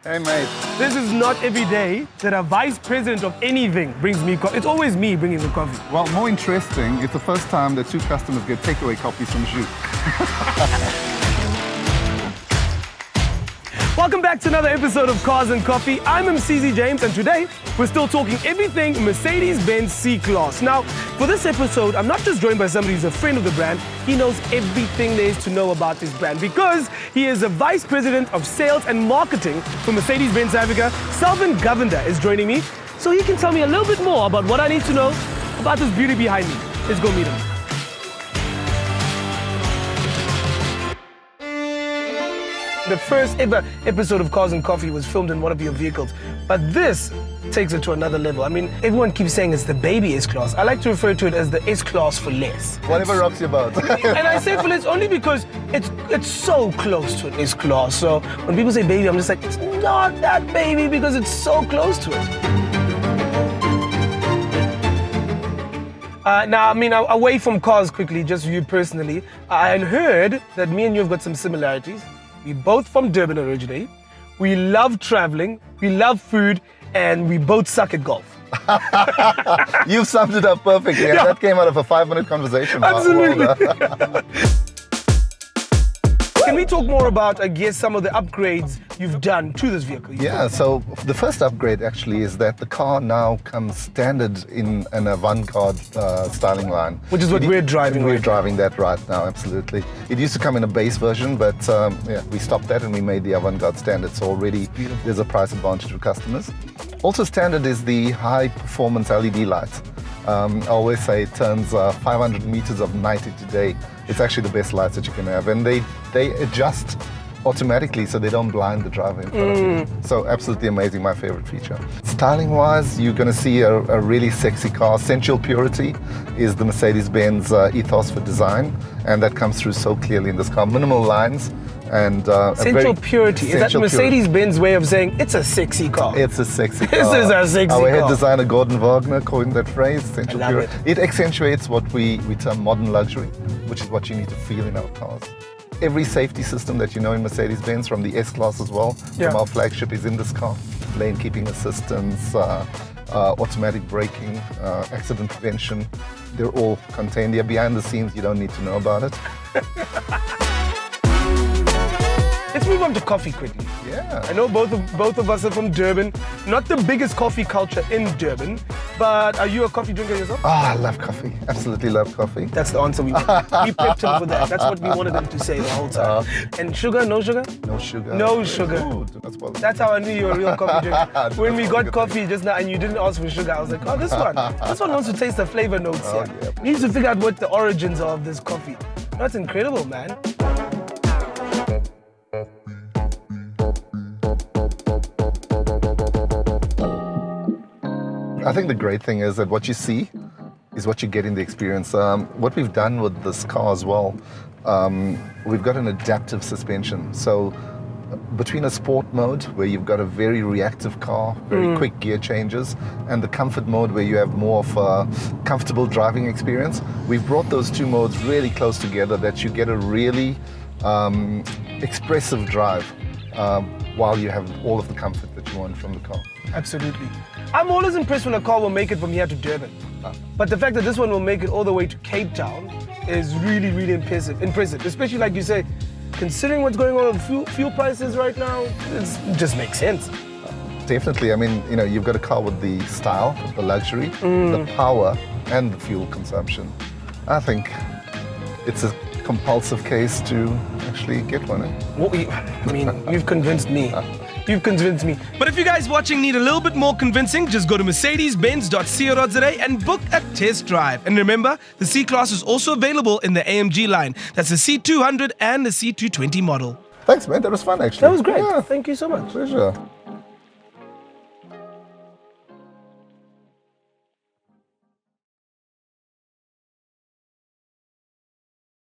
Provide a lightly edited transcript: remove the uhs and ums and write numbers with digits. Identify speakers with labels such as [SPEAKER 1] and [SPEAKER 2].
[SPEAKER 1] Hey, mate.
[SPEAKER 2] This is not every day that a vice president of anything brings me coffee. It's always me bringing the coffee.
[SPEAKER 1] Well, more interesting, it's the first time that two customers get takeaway coffees from you.
[SPEAKER 2] Welcome back to another episode of Cars and Coffee. I'm Msizi James, and today we're still talking everything Mercedes-Benz C-Class. Now, for this episode, I'm not just joined by somebody who's a friend of the brand. He knows everything there is to know about this brand because he is the Vice President of Sales and Marketing for Mercedes-Benz Africa. Selvin Govender is joining me, so he can tell me a little bit more about what I need to know about this beauty behind me. Let's go meet him. The first ever episode of Cars and Coffee was filmed in one of your vehicles, but this takes it to another level. I mean, everyone keeps saying it's the baby S-Class. I like to refer to it as the S-Class for less.
[SPEAKER 1] Whatever rocks your boat.
[SPEAKER 2] And I say for less only because it's so close to an S-Class. So when people say baby, I'm just like, it's not that baby because it's so close to it. Now, I mean, away from cars quickly, just you personally, I heard that me and you have got some similarities. We're both from Durban originally. We love traveling, we love food, and we both suck at golf.
[SPEAKER 1] You've summed it up perfectly. Yeah. That came out of a 5-minute conversation.
[SPEAKER 2] Absolutely. Can we talk more about, I guess, some of the upgrades you've done to this vehicle?
[SPEAKER 1] Yeah, so the first upgrade actually is that the car now comes standard in an avant-garde styling line.
[SPEAKER 2] Which is what we're driving.
[SPEAKER 1] We're driving that right now, absolutely. It used to come in a base version, but yeah, we stopped that and we made the avant-garde standard. So already there's a price advantage for customers. Also standard is the high-performance LED lights. I always say it turns 500 meters of night into day. It's actually the best lights that you can have, and they adjust automatically so they don't blind the driver in front of you. So absolutely amazing, my favorite feature. Styling wise, you're going to see a really sexy car. Sensual purity is the Mercedes-Benz ethos for design, and that comes through so clearly in this car. Minimal lines and
[SPEAKER 2] sensual purity. Is that Mercedes-Benz way of saying it's a sexy car?
[SPEAKER 1] It's a sexy car.
[SPEAKER 2] This is a sexy car.
[SPEAKER 1] Our head designer Gordon Wagner coined that phrase, sensual purity. It accentuates what we term modern luxury, which is what you need to feel in our cars. Every safety system that you know in Mercedes-Benz, from the S-Class as well, from our flagship, is in this car. Lane keeping assistance, automatic braking, accident prevention, they're all contained here. Behind the scenes, you don't need to know about it.
[SPEAKER 2] Let's move on to coffee quickly.
[SPEAKER 1] Yeah.
[SPEAKER 2] I know both of us are from Durban. Not the biggest coffee culture in Durban, but are you a coffee drinker yourself?
[SPEAKER 1] Oh, I love coffee. Absolutely love coffee.
[SPEAKER 2] That's the answer we want. We prepped him for that. That's what we wanted him to say the whole time. And sugar? No sugar?
[SPEAKER 1] No sugar.
[SPEAKER 2] No sugar.
[SPEAKER 1] Ooh,
[SPEAKER 2] that's how I knew you were a real coffee drinker. When we got coffee just now and you didn't ask for sugar, I was like, oh, this one wants to taste the flavor notes here.
[SPEAKER 1] Yeah.
[SPEAKER 2] We need to figure out what the origins are of this coffee. That's incredible, man.
[SPEAKER 1] I think the great thing is that what you see is what you get in the experience. What we've done with this car as well, we've got an adaptive suspension. So between a sport mode, where you've got a very reactive car, very quick gear changes, and the comfort mode, where you have more of a comfortable driving experience, we've brought those two modes really close together that you get a really expressive drive while you have all of the comfort that you want from the car.
[SPEAKER 2] Absolutely. I'm always impressed when a car will make it from here to Durban. But the fact that this one will make it all the way to Cape Town is really, really impressive. Especially, like you say, considering what's going on with fuel prices right now, it just makes sense.
[SPEAKER 1] Definitely. I mean, you know, you've got a car with the style, the luxury, the power, and the fuel consumption. I think it's a compulsive case to actually get one.
[SPEAKER 2] Well, I mean, you've convinced me. You've convinced me. But if you guys watching need a little bit more convincing, just go to mercedes-benz.co.za and book a test drive. And remember, the C-Class is also available in the AMG line. That's the C200 and the C220 model.
[SPEAKER 1] Thanks, man. That was fun, actually.
[SPEAKER 2] That was great. Yeah. Thank you so much.
[SPEAKER 1] Pleasure.